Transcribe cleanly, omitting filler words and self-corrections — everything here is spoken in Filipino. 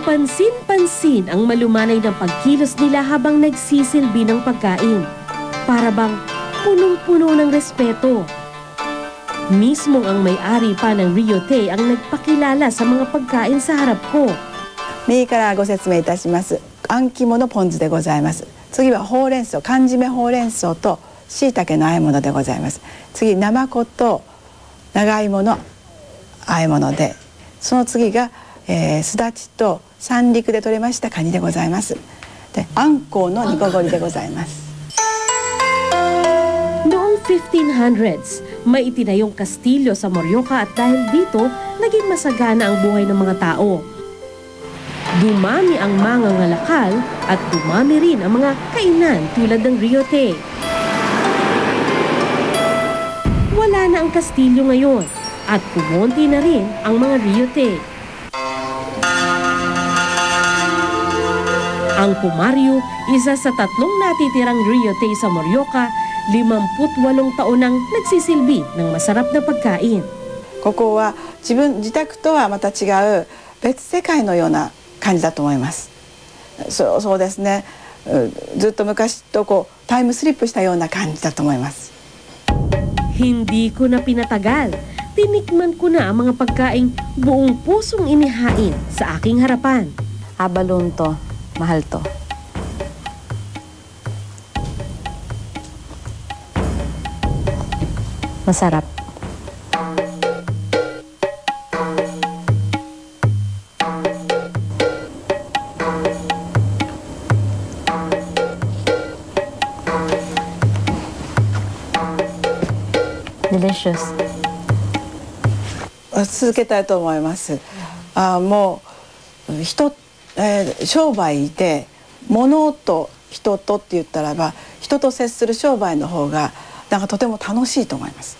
Kapansin-pansin ang malumanay ng pagkilos nila habang nagsisilbi ng pagkain. Para bang punong-puno ng respeto. Mismong ang may-ari pa ng Ryotei ang nagpakilala sa mga pagkain sa harap ko. 右からご説明いたします。あん肝のポン酢でございます。次はほうれん草、缶詰ほうれん草と椎茸の和え物でございます。次、ナマコと長芋の和え物で、その次が、すだちと三陸で取れましたカニでございます。で、あんこうの煮こごりでございます。Noong 1500s, may itinayong kastilyo sa Morioka at dahil dito, naging masagana ang buhay ng mga tao. Dumami ang mga ngalakal at dumami rin ang mga kainan tulad ng Ryotei. Wala na ang kastilyo ngayon at kumonti na rin ang mga Ryotei. Ang Pumaryu, isa sa 3 natitirang Ryotei sa Morioka, 58 taon nang nagsisilbi ng masarap na pagkain. ここは自宅とはまた違う別世界のような感じだと思います。そうですね。ずっと昔とこうタイムスリップしたような感じだと思います。Hindi ko na pinatagal. Tinikman ko na ang mga pagkaing buong pusong inihain sa aking harapan. Abalon to. Mahal to. Masarap. Delicious. 続けたいと思います。もう商売で物と人とって言ったらば人と接する商売の方がなんかとても楽しいと思います。